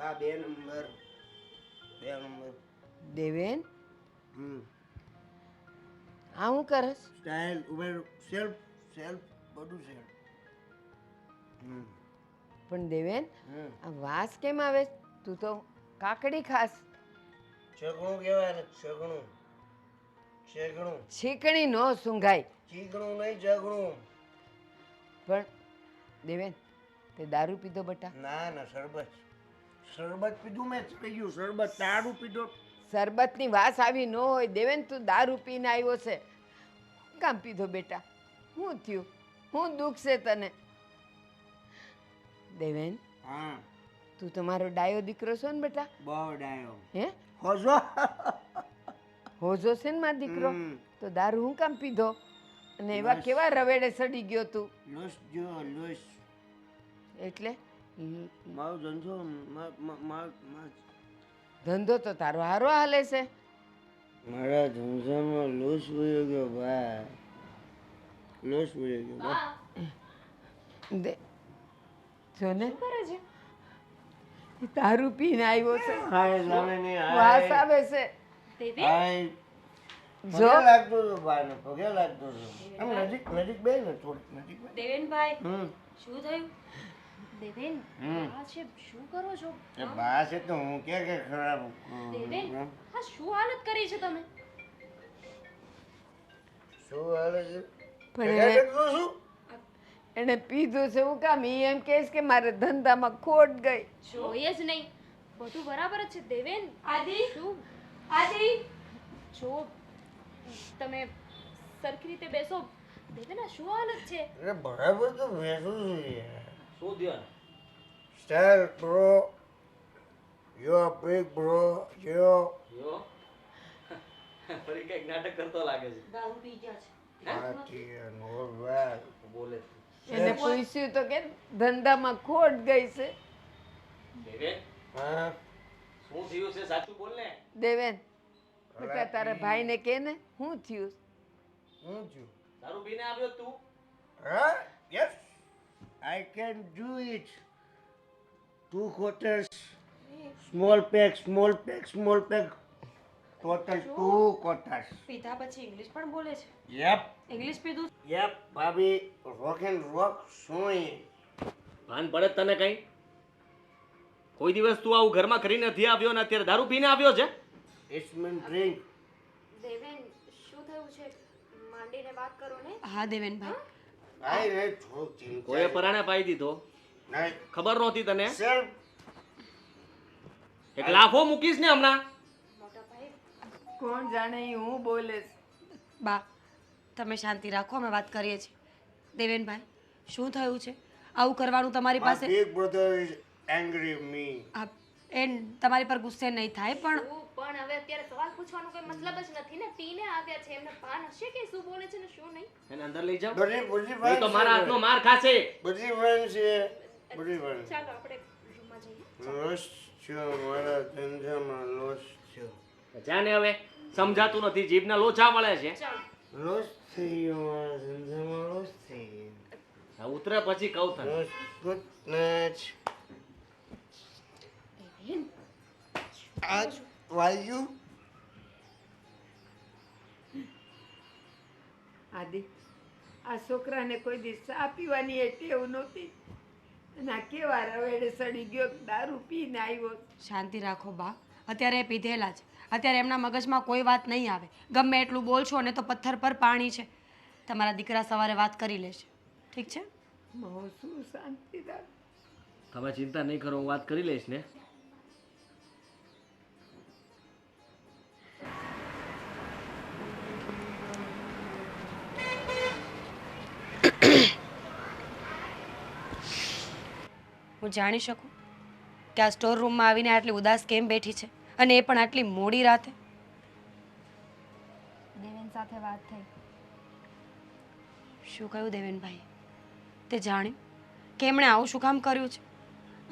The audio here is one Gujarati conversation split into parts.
આ 2 નંબર 2 નંબર દેવેન આ હું કરસ સ્ટાઇલ ઉપર સેલ્ફ સેલ્ફ બધું સેલ્ફ પણ દેવેન આ વાસ કેમ આવે તું તો કાકડી ખાસ ચગણું કહેવાય ને ચગણું ચગણું છીકણી નો સૂંઘાય ચીકણું નહીં ચગણું પણ દેવેન તે દારૂ પીધો બટા ના ના શરબત શરબત પીધું મેં ચડી ગયું શરબત તારું પીધો શરબતની વાસ આવી ન હોય દેવેન તું દારૂ પીને આવ્યો છે કામ પીધો બેટા શું થયું શું દુઃખ છે તને દેવેન હા તું તમારો ડાયો દીકરો છો ને બેટા બહુ ડાયો હે હોજો હોજો છે ને મારો દીકરો તો દારૂ હું કામ પીધો અને એવા કેવા રવેડે સડી ગયો તું લોસ જો લોસ એટલે મારો ધંધો ધંધો તો તારો હારો હાલે છે મારા ધંધામાં લોસ વયો ગયો ભાઈ લોસ વયો ગયો દે જો ને ઈ દારૂ પીને આવ્યો છે હાય જાણે નહીં વાસ આવે છે હાય જો પગે લાગતો હતો ભાઈને પગે લાગતો હતો આમ નજીક નજીક બે ને થોડી નજીક બે દેવેનભાઈ શું થયું દેવેન આ છે શું કરો છો એ બા છે તો હું કે ખરાબ દેવેન આ શું હાલત કરી છે તમે શું હાલે છે પણ પગે લાગતો છું એને પીધું છે હું કામ ઈ એમ કહેશ કે મારે ધંધામાં ખોટ ગઈ જોઈએ જ નહીં બધું બરાબર જ છે દેવેન આદિ શું આદિ જો તમે સરખી રીતે બેસો દેવેન આ શું હાલત છે અરે બરાબર તો બેસું છું શું થયું style bro you big bro you યો ફરી કઈક નાટક કરતો લાગે છે દારૂ પી ગયા છે પાર્ટી નો વેલ બોલે એને પૂછ્યું તો કે ધંધામાં ખોટ ગઈ છે દેવેન હા શું થયું છે સાચું બોલ ને દેવેન બેટા તારા ભાઈને કે ને શું થયું હું છું દારૂ પીને આવ્યો તું હા yes I can do it. 2 quarters. Small pack, small pack, small pack. Total 2 quarters. પીધા પછી ઇંગ્લિશ પણ બોલે છે Yep. ઇંગ્લિશ પીધું Yep, ભાભી rock and rock સોય. ભાન પડે તને કઈ કોઈ દિવસ તું આવું ઘરમાં કરી નથી આવ્યો ને અત્યારે દારૂ પીને આવ્યો છે It's my drink. દેવેન શું થયું છે માંડીને વાત કરો ને હા દેવેનભાઈ આઈ રે થોડુંક ચિંતા. કોઈએ પરાણે પાઈ દીધો નહીં. ખબર નહોતી તને Self. એક લાફો મૂકીશ ને હમણાં કોણ જાણે ઈ હું બોલે છે બા તમે શાંતિ રાખો અમે વાત કરીએ છીએ દેવેનભાઈ શું થયું છે આવું કરવાનું તમારી My પાસે big brother is angry with me. એ તમારી પર ગુસ્સે નહીં થાય પણ પણ હવે અત્યારે સવાલ પૂછવાનો કોઈ મતલબ જ નથી ને પીને આવ્યા છે એમને ભાન હશે કે શું બોલે છે ને શું નહીં એને અંદર લઈ જાઓ બધી બધી નહીં તો મારા હાથનો માર ખાશે બધી friend છે બધી friend. ચાલો આપણે રૂમમાં જઈએ લોસ છો મારા ધંધામાં લોસ છો. જાને હવે સમજાતું નથી જીભના લોચા વળે છે લોસ થઈ ગયો મારા ધંધામાં લોસ થઈ ગયો. આ ઉતરે પછી કહું તને લોસ ગુડ નાઇટ. આ વાગ્યું આદિ આ છોકરાને કોઈ દિવસ ચા પીવાની એ ટેવ નહોતી અને આ કેવા રવેડે સડી ગયો દારૂ પીને આવ્યો શાંતિ રાખો બા અત્યારે એ પીધેલા છે અત્યારે એમના મગજમાં કોઈ વાત નહીં આવે ગમે એટલું બોલશો ને તો પથ્થર પર પાણી છે તમારા દીકરા સવારે વાત કરી લેશે ઠીક છે બહુ શું શાંતિ રાખ તમે ચિંતા નહીં કરો હું વાત કરી લઈશ ને હું જાણી શકું કે આ સ્ટોર રૂમમાં આવીને આટલી ઉદાસ કેમ બેઠી છે અને એ પણ આટલી મોડી રાતે દેવેન સાથે વાત થઈ શું કહ્યું દેવેનભાઈ તે જાણ્યું કે એમણે આવું શું કામ કર્યું છે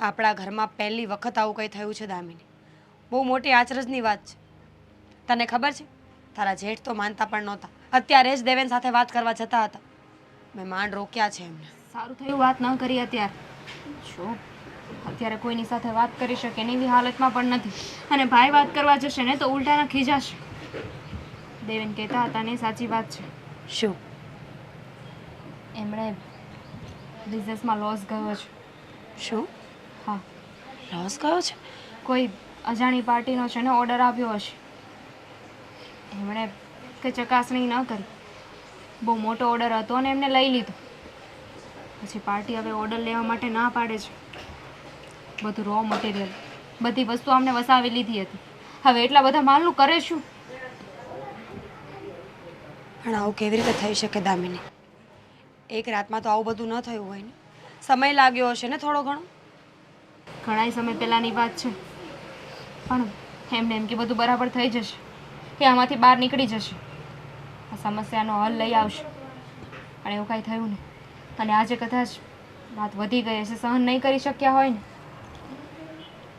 આપણા ઘરમાં પહેલી વખત આવું કંઈ થયું છે દામિની બહુ મોટી આચરજની વાત છે તને ખબર છે તારા જેઠ તો માનતા પણ નહોતા અત્યારે જ દેવેન સાથે વાત કરવા જતા હતા મેં માંડ રોક્યા છે એમને સારું થયું વાત ન કરી અત્યારે જો અત્યારે કોઈની સાથે વાત કરી શકે ને એવી હાલતમાં પણ નથી. અને ભાઈ વાત કરવા જશે ને તો ઉલટાના ખીજાશે. દેવેન કહેતા હતા ને સાચી વાત છે. શું? એમણે બિઝનેસમાં લોસ ગયો છે. શું હા, લોસ ગયો છે? કોઈ અજાણી પાર્ટીનો છે ને ઓર્ડર આવ્યો હશે. એમણે કંઈ ચકાસણી ન કરી. બહુ મોટો ઓર્ડર હતો અને એમને લઈ લીધો. પછી પાર્ટી હવે ઓર્ડર લેવા માટે ના પાડે છે. બધું રો મટીરિયલ, બધી વસ્તુ અમને વસાવી લીધી હતી. હવે એટલા બધા માલનું કરે શું? પણ આવું કેવી રીતે થઈ શકે દામિની? એક રાતમાં તો આવું બધું ન થયું હોય ને. સમય લાગ્યો હશે ને થોડો ઘણો. ઘણાય સમય પહેલાંની વાત છે. પણ એમને એમ કે બધું બરાબર થઈ જશે, કે આમાંથી બહાર નીકળી જશે, આ સમસ્યાનો હલ લઈ આવશે. પણ એવું કાંઈ થયું નહીં. અને આજે કદાચ વાત વધી ગઈ હશે, સહન નહીં કરી શક્યા હોય ને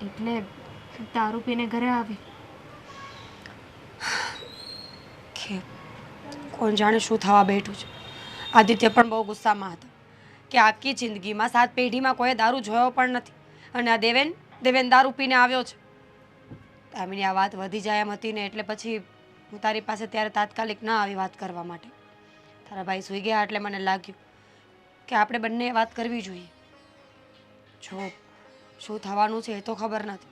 એટલે દારૂ પીને ઘરે આવી. કે કોણ જાણે શું થવા બેઠું છે. આદિત્ય પણ બહુ ગુસ્સામાં હતો કે આખી જિંદગીમાં 7 પેઢીમાં કોઈએ દારૂ જોયો પણ નથી અને આ દેવેન દારૂ પીને આવ્યો છે. દામિની આ વાત વધી જાય એમ હતી ને એટલે પછી હું તારી પાસે ત્યારે તાત્કાલિક ન આવી વાત કરવા માટે. તારા ભાઈ સૂઈ ગયા એટલે મને લાગ્યું કે આપણે બંને વાત કરવી જોઈએ. જો શું થવાનું છે એ તો ખબર નથી,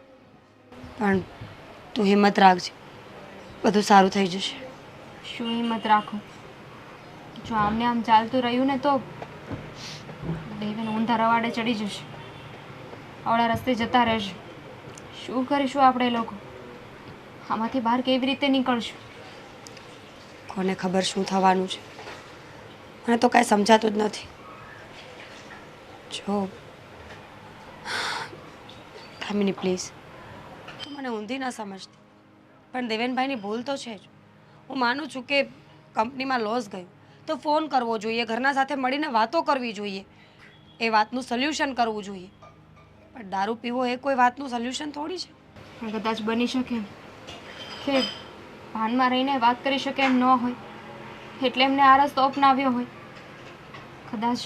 પણ તું હિંમત રાખજે, બધું સારું થઈ જશે. શું હિંમત રાખું? જો આમને આમ ચાલતું રહ્યું ને તો દેવેન ઊંધા રવાડે ચડી જશે, આવડા રસ્તે જતા રહેશે. શું કરીશું આપણે લોકો? આમાંથી બહાર કેવી રીતે નીકળશું? કોને ખબર શું થવાનું છે? મને તો કાંઈ સમજાતું જ નથી. જો દામિની પ્લીઝ, તું મને ઊંધી ન સમજતી, પણ દેવેનભાઈની ભૂલ તો છે જ. હું માનું છું કે કંપનીમાં લોસ ગયું તો ફોન કરવો જોઈએ, ઘરના સાથે મળીને વાતો કરવી જોઈએ, એ વાતનું સોલ્યુશન કરવું જોઈએ. પણ દારૂ પીવો એ કોઈ વાતનું સોલ્યુશન થોડી છે. પણ કદાચ બની શકે એમ કે ભાનમાં રહીને વાત કરી શકે એમ ન હોય, એટલે એમને આ રસ્તો અપનાવ્યો હોય. કદાચ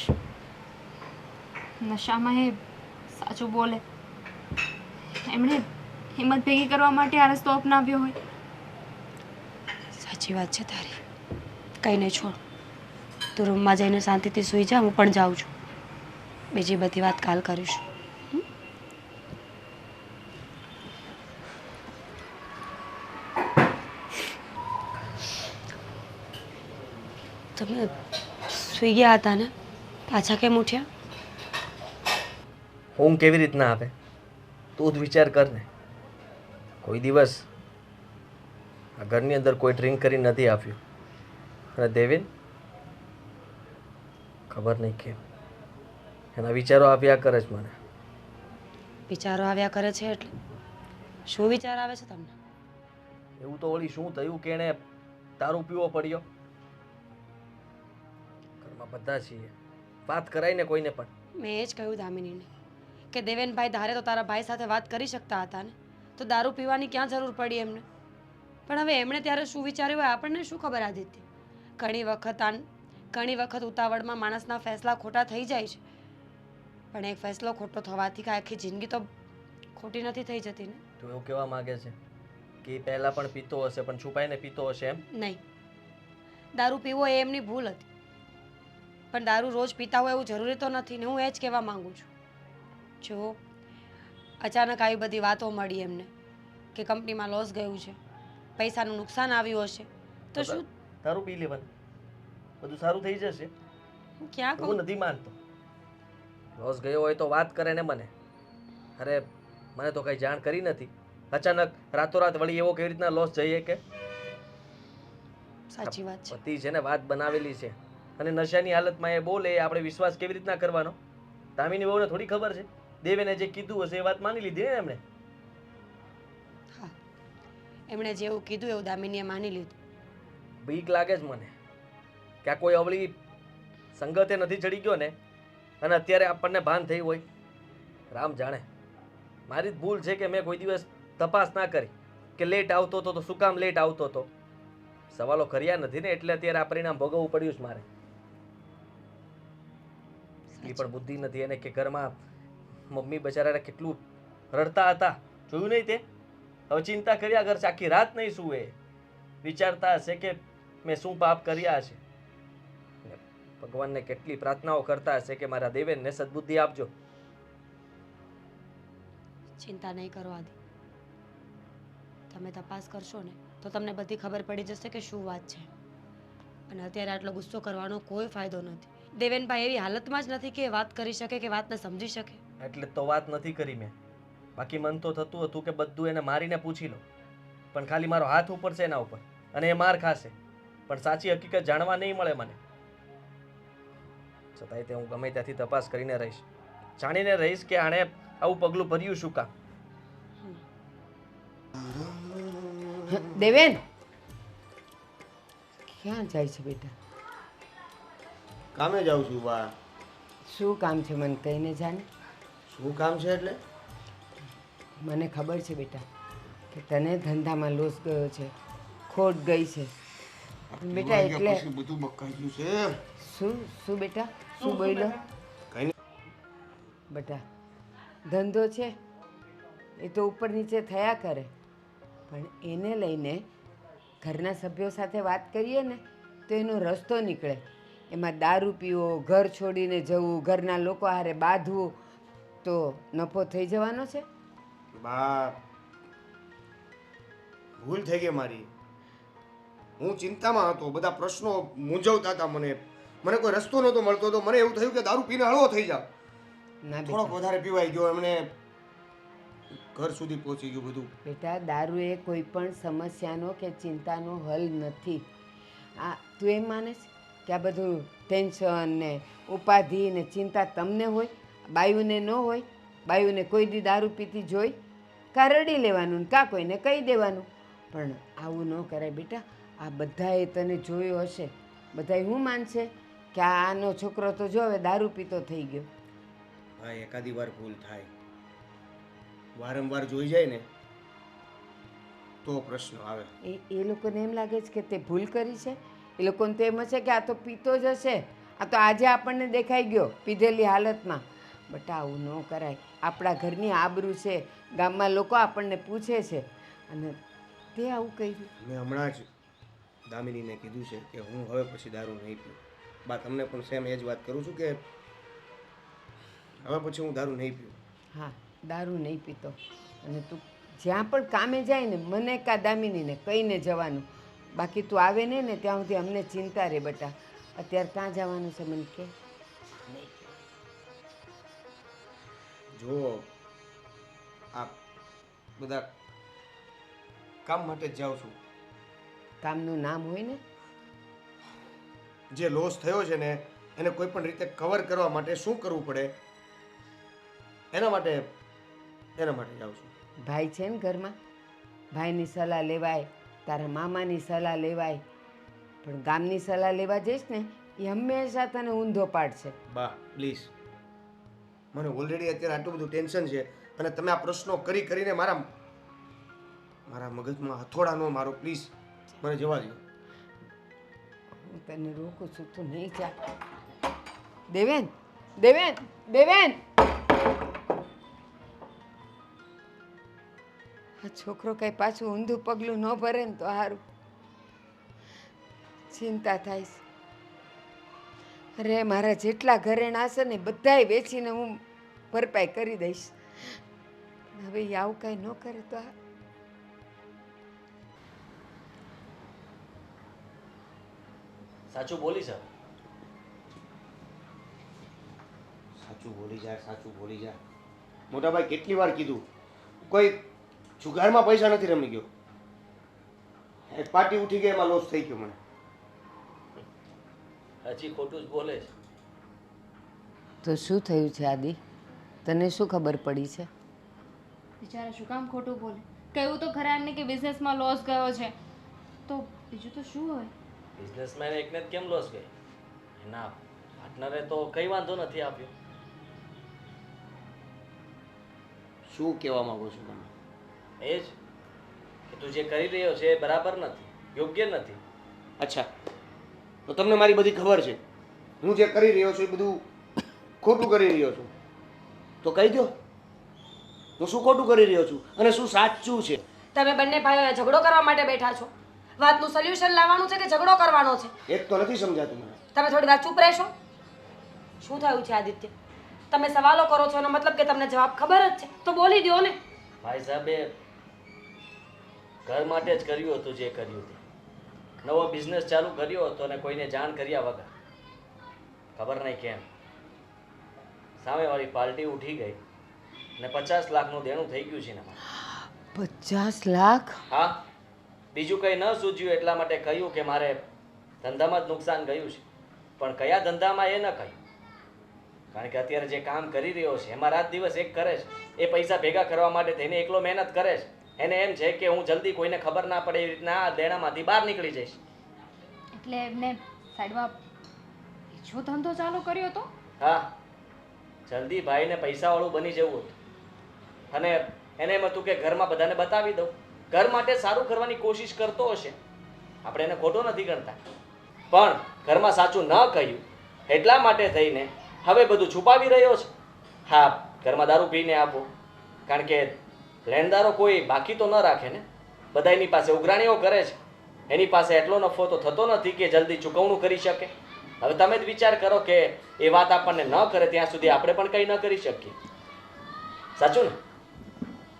નશામાં એ સાચું બોલે, એમણે હિંમત ભેગી કરવા માટે આ રસ્તો અપનાવ્યો હોય. સાચી વાત છે તારી. કંઈ નહીં, છોડ. તું રૂમમાં જઈને શાંતિથી સૂઈ જા, હું પણ જાઉં છું. બીજી બધી વાત કાલ કરીશું. તમે સૂઈ ગયા હતા ને, પાછા કેમ ઉઠ્યા? ઊંઘ કેવી રીતના આવે તું જ વિચાર કર ને. કોઈ દિવસ આ ઘરની અંદર કોઈ ડ્રિંક કરી નથી આવ્યું. અને દેવેન ખબર નહીં કેમ એના વિચારો આવ્યા કરે છે મને. વિચારો આવ્યા કરે છે એટલે શું વિચાર આવે છે તમને? એવું તો વળી શું થયું કે એણે દારૂ પીવો પડ્યો? ઘરમાં બધા છીએ, વાત કરાય ને કોઈને પણ. મેં એ જ કહ્યું દામિનીને કે દેવેનભાઈ ધારે તો તારા ભાઈ સાથે વાત કરી શકતા હતા ને, તો દારૂ પીવાની ક્યાં જરૂર પડી એમને? પણ હવે એમણે ત્યારે શું વિચાર્યું હોય આપણને શું ખબર આદિત્ય? ઘણી વખત ઉતાવળમાં માણસના ફેસલા ખોટા થઈ જાય છે, પણ એક ફેસલો ખોટો થવાથી આખી જિંદગી તો ખોટી નથી થઈ જતી ને. તું એવું કહેવા માંગે છે કે એ પહેલા પણ પીતો હશે પણ છુપાઈને પીતો હશે એમ? નહીં, દારૂ પીવો એ એમની ભૂલ હતી, પણ દારૂ રોજ પીતા હોય એવું જરૂરી તો નથી ને. હું એ જ કહેવા માંગુ છું. જો અચાનક આવી બધી વાતો મળી એમને કે કંપનીમાં લોસ ગયું છે, પૈસાનું નુકસાન આવ્યું હશે, તો શું દારૂ પી લેવાનું, બધું સારું થઈ જશે. હું ક્યાં હું કહું? નથી માનતો. લોસ ગયો હોય તો વાત કરે ને મને. અરે મને તો કઈ જાણ કરી નથી. અચાનક રાતોરાત વળી એવો કેવી રીતના લોસ જઈએ કે? સાચી વાત છે. પતિ છે ને વાત બનાવેલી છે અને નશાની હાલતમાં એ બોલે આપણે વિશ્વાસ કેવી રીતના કરવાનો? દામિની બહુને થોડી ખબર છે. દેવેને જે કીધું હશે એ વાત માની લીધી ને એમણે. હા, એમણે જેવું કીધું એવું દામિનીએ માની લીધું. બીક લાગે છે મને કે આ કોઈ અવળી સંગતે નથી ચડી ગયો ને અને અત્યારે આપણને ભાન થઈ હોય. રામ જાણે મારી જ ભૂલ છે કે મેં કોઈ દિવસ તપાસ ના કરી કે લેટ આવતો હતો તો શું કામ લેટ આવતો હતો. સવાલો કર્યા નથી ને એટલે અત્યારે આ પરિણામ ભોગવવું પડ્યું છે મારે. એટલી પણ બુદ્ધિ નથી એને કે ઘરમાં મમ્મી બચારા કેટલું રડતા હતા, જોયું નહીં તે? હવે ચિંતા કર્યા કરશે, આખી રાત નહીં સૂવે, વિચારતા હશે કે મેં શું પાપ કર્યા હશે. ને ભગવાનને કેટલી પ્રાર્થનાઓ કરતા હશે કે મારા દેવેનને સદબુદ્ધિ આપજો. ચિંતા નહીં કરો આદિ, તમે તપાસ કરશો ને તો તમને બધી ખબર પડી જશે કે શું વાત છે. અને અત્યારે આટલો ગુસ્સો કરવાનો કોઈ ફાયદો નથી. દેવેનભાઈ એવી હાલતમાં જ નથી કે એ વાત કરી શકે કે વાતને સમજી શકે. એટલે તો વાત નથી કરી મેં. બાકી મન તો થતું હતું કે બધું એને મારીને પૂછી લો, પણ ખાલી મારો હાથ ઉપરશે એના ઉપર અને એ માર ખાશે, પણ સાચી હકીકત જાણવા નહીં મળે મને. છતાંય તે હું ગમે ત્યાંથી તપાસ કરીને રહીશ, જાણીને રહીશ કે આણે આવું પગલું ભર્યું શું કામ. દેવેન ક્યાં જાય છે બેટા? કામે જાઉં છું બા. શું કામ છે મને કહીને જાને. શું કામ છે એટલે? મને ખબર છે બેટા કે તને ધંધામાં લોસ ગયો છે, ખોટ ગઈ છે બેટા, એટલે પછી બધું બકાઈ ગયું છે. શું શું બેટા શું બોલ્યો? કઈ નહીં બેટા ધંધો છે એ તો ઉપર નીચે થયા કરે, પણ એને લઈને ઘરના સભ્યો સાથે વાત કરીએ ને તો એનો રસ્તો નીકળે. એમાં દારૂ પીવો, ઘર છોડીને જવું, ઘરના લોકો હારે બાંધવું તો નફો થઈ જવાનો છે. બા ભૂલ થઈ ગઈ મારી. હું ચિંતામાં હતો, બધા પ્રશ્નો મૂંઝવતા હતા મને કોઈ રસ્તો નહોતો મળતો. તો મને એવું થયું કે દારૂ પીને હળવો થઈ જાવ. ના થોડોક બેટા, વધારે પીવાઈ ગયો, એમને ઘર સુધી પહોંચી ગયું બધું. બેટા દારૂ એ કોઈ પણ સમસ્યાનો કે ચિંતાનો હલ નથી. આ તું એમ માને છે કે આ બધું ટેન્શન ને ઉપાધિ ને ચિંતા તમને હોય, બાયુને ન હોય? બાયુને કોઈ દી દારૂ પીતી જોઈ? કાં રડી લેવાનું ને કાં કોઈને કહી દેવાનું. પણ આવું ન કરાય બેટા. આ બધાએ તને જોયો હશે, બધાએ શું માનશે કે આનો છોકરો તો જો હવે દારૂ પીતો થઈ ગયો. હા, એકાદી વાર ભૂલ થાય, વારંવાર જોઈ જાય ને તો પ્રશ્ન આવે. એ લોકોને એમ લાગે છે કે તે ભૂલ કરી છે. એ લોકોને તો એમ હશે કે આ તો પીતો જ હશે, આ તો આજે આપણને દેખાઈ ગયો પીધેલી હાલતમાં. બટા આવું ન કરાય. આપણા ઘરની આબરૂ છે, ગામમાં લોકો આપણને પૂછે છે અને તે આવું કર્યું. મેં હમણાં જ દામિનીને કીધું છે કે હું હવે પછી દારૂ નહીં પીઉં. બા તમને પણ સેમ એ જ વાત કરું છું કે હવે પછી હું દારૂ નહીં પીઉં. હા, દારૂ નહીં પીતો. અને તું જ્યાં પણ કામે જાય ને મને કાં દામિનીને કહીને જવાનું. બાકી તું આવે ને ત્યાં સુધી અમને ચિંતા રહે બટા. અત્યારે ક્યાં જવાનું છે મને કે? જો આ બધા કામ માટે જ જાઉં છું. કામનું નામ હોય ને. જે લોસ થયો છે ને એને કોઈ પણ રીતે કવર કરવા માટે શું કરવું પડે એના માટે જાઉં છું. ભાઈ છે ને ઘરમાં, ભાઈની સલાહ લેવાય, તારા મામાની સલાહ લેવાય, પણ ગામની સલાહ લેવા જઈશ ને એ હંમેશા તને ઊંધો પાડશે. બા પ્લીઝ, મને ઓલરેડી અત્યારે આટલું બધું ટેન્શન છે અને તમે આ પ્રશ્નો કરીને મારા મગજમાં હથોડા નો મારો. પ્લીઝ મને જવા દો. હું તને રોકું છું, તું નહીં જા. દેવેન દેવેન દેવેન, આ છોકરો કઈ પાછું ઊંધું પગલું ન ભરે ને તો સારું. ચિંતા થાય છે. અરે મારા જેટલા ઘરેણાં હશે ને બધાય વેચીને હું ભરપાઈ કરી દઈશ. હવે એ આવું કાંઈ ન કરે તો સાચું બોલી છે. સાચું બોલી જા. મોટા ભાઈ કેટલી વાર કીધું, કોઈ જુગારમાં પૈસા નથી રમી ગયો. એક પાર્ટી ઉઠી ગઈ એમાં લોસ થઈ ગયો મને. હજી ખોટું જ બોલે છે. તો શું થયું છે આદિ? તને શું ખબર પડી છે? બિચારા શું કામ ખોટું બોલે? કહ્યું તો ખરા એમને કે બિઝનેસમાં લોસ ગયો છે, તો બીજું તો શું હોય? બિઝનેસમેન એકને જ કેમ લોસ ગઈ? એના પાર્ટનરે તો કઈ વાંધો નથી આપ્યો. શું કહેવા માંગો છો તમે? એ જ કે તું જે કરી રહ્યો છે એ બરાબર નથી, યોગ્ય નથી. અચ્છા, તો તમને મારી બધી ખબર છે. હું જે કરી રહ્યો છું એ બધું ખોટું કરી રહ્યો છું તો કહી દો. હું શું ખોટું કરી રહ્યો છું અને શું સાચું છે. તમે બંને ભાઈઓ ઝઘડો કરવા માટે બેઠા છો. વાતનું સોલ્યુશન લાવવાનું છે કે ઝઘડો કરવાનો છે? એક તો નથી સમજાતું મને. તમે થોડી વાર ચૂપ રહેશો? શું થયું છે આદિત્ય? તમે સવાલો કરો છો એનો મતલબ કે તમને જવાબ ખબર જ છે, તો બોલી દો ને. ભાઈ સાહેબે ઘર માટે જ કર્યું હતું જે કર્યું તે. નવો બિઝનેસ ચાલુ કર્યો હતો અને કોઈને જાણ કર્યા વગર, ખબર નહીં કેમ સામેવાળી પાર્ટી ઉઠી ગઈ અને 50 લાખનું દેણું થઈ ગયું છે ને મારે. 50 લાખ? હા, બીજું કંઈ ન સૂઝ્યું એટલા માટે કહ્યું કે મારે ધંધામાં જ નુકસાન ગયું છે. પણ કયા ધંધામાં એ ન કહ્યું, કારણ કે અત્યારે જે કામ કરી રહ્યો છે એમાં રાત દિવસ એક કરે છે. એ પૈસા ભેગા કરવા માટે થઈને એકલો મહેનત કરે છે. એને એમ છે કે હું જલ્દી કોઈને ખબર ના પડે એવી રીતના આ દેણામાંથી બહાર નીકળી જઈશ. એટલે એમને સાઈડમાં બીજો ધંધો ચાલુ કર્યો હતો. હા, જલ્દી ભાઈને પૈસાવાળું બની જવું હતું અને એને એમ હતું કે ઘરમાં બધાને બતાવી દઉં. ઘર માટે સારું કરવાની કોશિશ કરતો હશે, આપણે એને ખોટો નથી ગણતા, પણ ઘરમાં સાચું ન કહ્યું એટલા માટે થઈને હવે બધું છુપાવી રહ્યો છે. હા, ઘરમાં દારૂ પીને આપો, કારણ કે લેણદારો કોઈ બાકી તો ન રાખે ને, બધા એની પાસે ઉઘરાણીઓ કરે છે. એની પાસે એટલો નફો તો થતો નથી કે જલ્દી ચૂકવણું કરી શકે. હવે તમે જ વિચાર કરો કે એ વાત આપણને ન કરે ત્યાં સુધી આપણે પણ કંઈ ન કરી શકીએ. સાચું ને?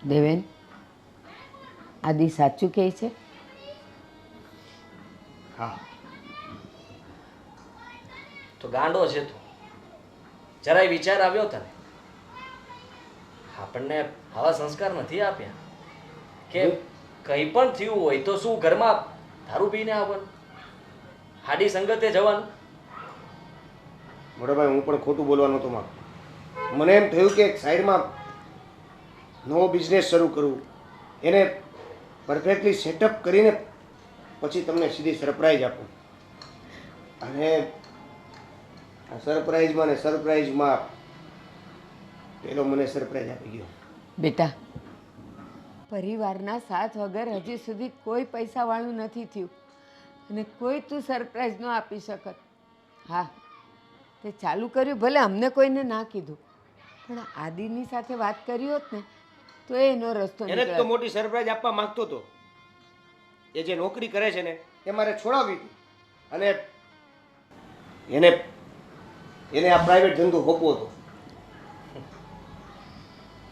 દેવેન, આદિ સાચું કહે છે? હા, તો ગાંડો છે તું. જરાય વિચાર આવ્યો તને? આપણને આવા સંસ્કાર નથી આપ્યા કે કંઈ પણ થયું હોય તો શું ઘરમાં દારૂ પીને આવવાનું, હાડી સંગતે જવાનું? મોટાભાઈ, હું પણ ખોટું બોલવાનું તો માંગતો. મને એમ થયું કે એક સાઈડમાં નવો બિઝનેસ શરૂ કરવું, એને પરફેક્ટલી સેટઅપ કરીને પછી તમને સીધી સરપ્રાઈઝ આપું. અને આ સરપ્રાઈઝમાં ને સરપ્રાઈઝમાં પેલો મને સરપ્રાઈઝ આપી ગયો. બેટા, પરિવારના સાથ વગર હજી સુધી કોઈ પૈસાવાળું નથી થયું અને કોઈ તું સરપ્રાઈઝ ન આપી શકત. હા, તે ચાલુ કર્યું, ભલે અમને કોઈને ના કીધું, પણ આદિની સાથે વાત કરી હોત ને તો એનો રસ્તો એને જ તો નીકળત. મોટી સરપ્રાઈઝ આપવા માંગતો હતો. એ જે નોકરી કરે છે ને એ મારે છોડાવવી હતી અને એને એને આ પ્રાઇવેટ ધંધો હોપવો હતો.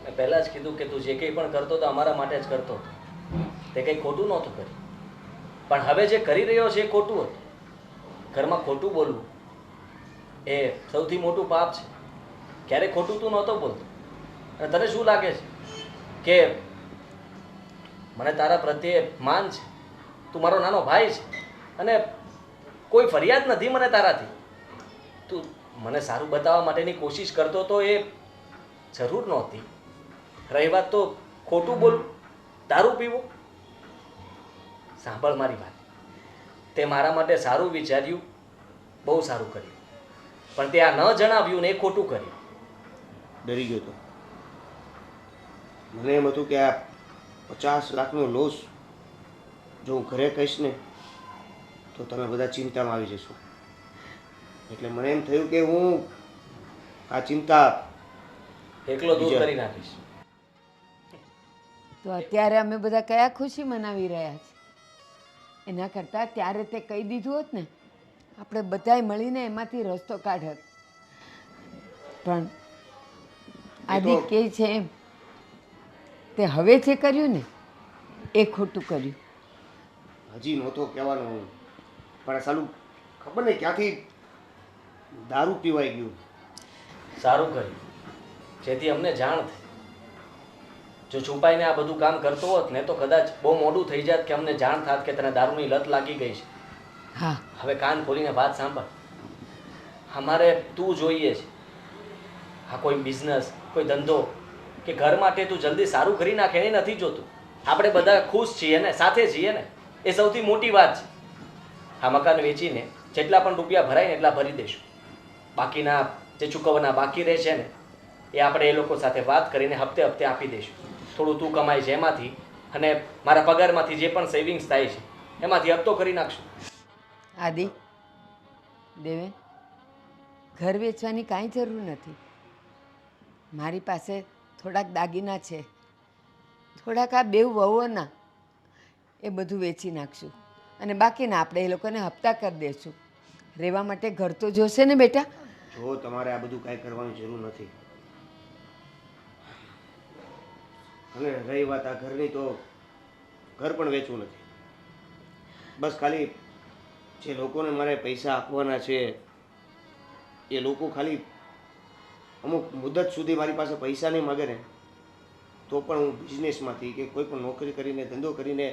મેં પહેલાં જ કીધું કે તું જે કંઈ પણ કરતો હતો અમારા માટે જ કરતો હતો. તે કંઈ ખોટું નહોતું કર્યું, પણ હવે જે કરી રહ્યો છે એ ખોટું હતું. ઘરમાં ખોટું બોલવું એ સૌથી મોટું પાપ છે. ક્યારેય ખોટું તું નહોતો બોલતો. અને તને શું લાગે છે કે મને તારા પ્રત્યે માન છે? તું મારો નાનો ભાઈ છે અને કોઈ ફરિયાદ નથી મને તારાથી. તું મને સારું બતાવવા માટેની કોશિશ કરતો તો એ જરૂર નહોતી. રહી વાત તો ખોટું બોલવું, દારૂ પીવો, સાંભળ મારી વાત. તે મારા માટે સારું વિચાર્યું, બહુ સારું કર્યું, પણ તે આ ન જણાવ્યું ને એ ખોટું કર્યું. ડરી ગયો હતો. મને એમ હતું કે આ 50 લાખનો લોસ જો હું ઘરે કહીશ ને તો તમે બધા ચિંતામાં આવી જશો. એટલે મને એમ થયું કે હું આ ચિંતા એકલો દૂર બીજા- કરી નાખીશ. તો અત્યારે અમે બધા કયા ખુશી મનાવી રહ્યા છીએ? એના કરતાં ત્યારે તે કહી દીધું હોત ને, આપણે બધાએ મળીને એમાંથી રસ્તો કાઢત. પણ આદિ કહે છે એમ, તે હવે જે કર્યું ને એ ખોટું કર્યું. હજી નહોતો કહેવાનો હું, પણ સાલું ખબર નહીં ક્યાંથી દારૂ પીવાઈ ગયું. સારું કર્યું, જેથી અમને જાણ થઈ. જો છુપાઈને આ બધું કામ કરતો હોત ને તો કદાચ બહુ મોડું થઈ જાત કે અમને જાણ થાત કે તને દારૂની લત લાગી ગઈ છે. હા, હવે કાન ખોલીને વાત સાંભળ. અમારે તું જોઈએ છે. આ કોઈ બિઝનેસ, કોઈ ધંધો કે ઘર માટે તું જલ્દી સારું કરી નાખે એ નથી જોતું. આપણે બધા ખુશ છીએ ને, સાથે છીએ ને, એ સૌથી મોટી વાત છે. આ મકાન વેચીને જેટલા પણ રૂપિયા ભરાય ને એટલા ભરી દઈશું. બાકીના જે ચૂકવવાના બાકી રહે છે ને એ આપણે એ લોકો સાથે વાત કરીને હપ્તે હપ્તે આપી દઈશું. થોડું તું કમાય છે એમાંથી અને મારા પગારમાંથી જે પણ સેવિંગ્સ થાય છે એમાંથી હપ્તો કરી નાખશું. આદિ, દેવેન, ઘર વેચવાની કાંઈ જરૂર નથી. મારી પાસે થોડાક દાગીના છે, થોડાક આ બેવ વહુઓના, એ બધું વેચી નાખશું અને બાકીના આપણે એ લોકોને હપ્તા કરી દઈશું. રહેવા માટે ઘર તો જોશે ને બેટા. જો તમારે આ બધું કાંઈ કરવાની જરૂર નથી. અને રહી વાત આ ઘરની, તો ઘર પણ વેચવું નથી. બસ ખાલી જે લોકોને મારે પૈસા આપવાના છે એ લોકો ખાલી અમુક મુદત સુધી મારી પાસે પૈસા નહીં માગે ને, તો પણ હું બિઝનેસમાંથી કે કોઈ પણ નોકરી કરીને ધંધો કરીને.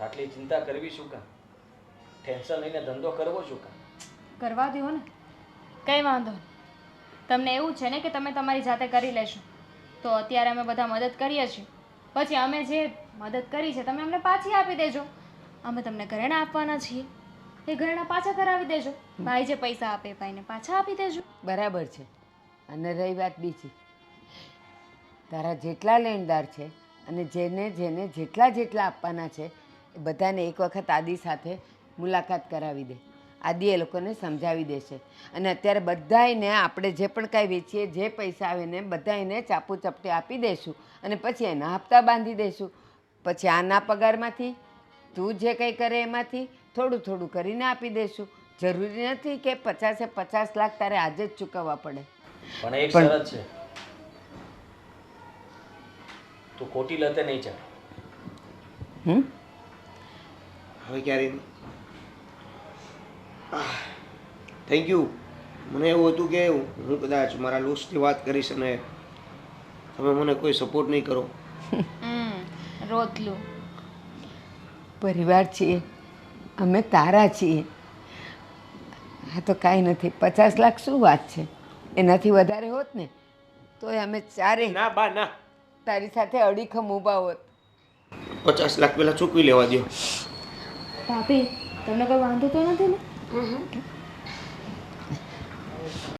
આટલી ચિંતા કરવી શું કામ? ટેન્શન લઈને ધંધો કરવો શું કામ? કરવા દો ને, કંઈ વાંધો નહીં. તમને એવું છે ને કે તમે તમારી જાતે કરી લેશો, તો અત્યારે અમે બધા મદદ કરીએ છીએ, પછી અમે જે મદદ કરી છે તમે અમને પાછી આપી દેજો. અમે તમને ઘરેણાં આપવાના છીએ, એ ઘરેણાં પાછા કરાવી દેજો. ભાઈ જે પૈસા આપે એ ભાઈને પાછા આપી દેજો. બરાબર છે. અને રહી વાત બીજી, તારા જેટલા લેણદાર છે અને જેને જેને જેટલા જેટલા આપવાના છે એ બધાને એક વખત આદિ સાથે મુલાકાત કરાવી દે. આદિ એ લોકોને સમજાવી દેશે. અને અત્યારે બધાયને આપણે જે પણ કાંઈ વેચીએ, જે પૈસા આવે ને બધાયને ચાપુ ચપટી આપી દઈશું અને પછી એના હપ્તા બાંધી દઈશું. પછી આના પગારમાંથી તું જે કંઈ કરે એમાંથી થોડું થોડું કરીને આપી દઈશું. જરૂરી નથી કે 50 લાખ તારે આજે જ ચૂકવવા પડે. પણ એક શરત છે, તું ખોટી લતે નહીં ચડ. હવે ક્યારે થેન્ક યુ. મને એવું હતું કે હું કદાચ મારા લોસથી વાત કરીશ અને તમે મને કોઈ સપોર્ટ નહીં કરો. રોતલું પરિવાર છીએ, અમે તારા છીએ. હા તો કાંઈ નથી, 50 લાખ શું વાત છે? એનાથી વધારે હોત ને તોય અમે ચારે ના બા ના, તારી સાથે અડીખમ ઊભા હોત. 50 લાખ પહેલાં ચૂકવી લેવા દો. ભાભી, તમને કોઈ વાંધો તો નથી ને?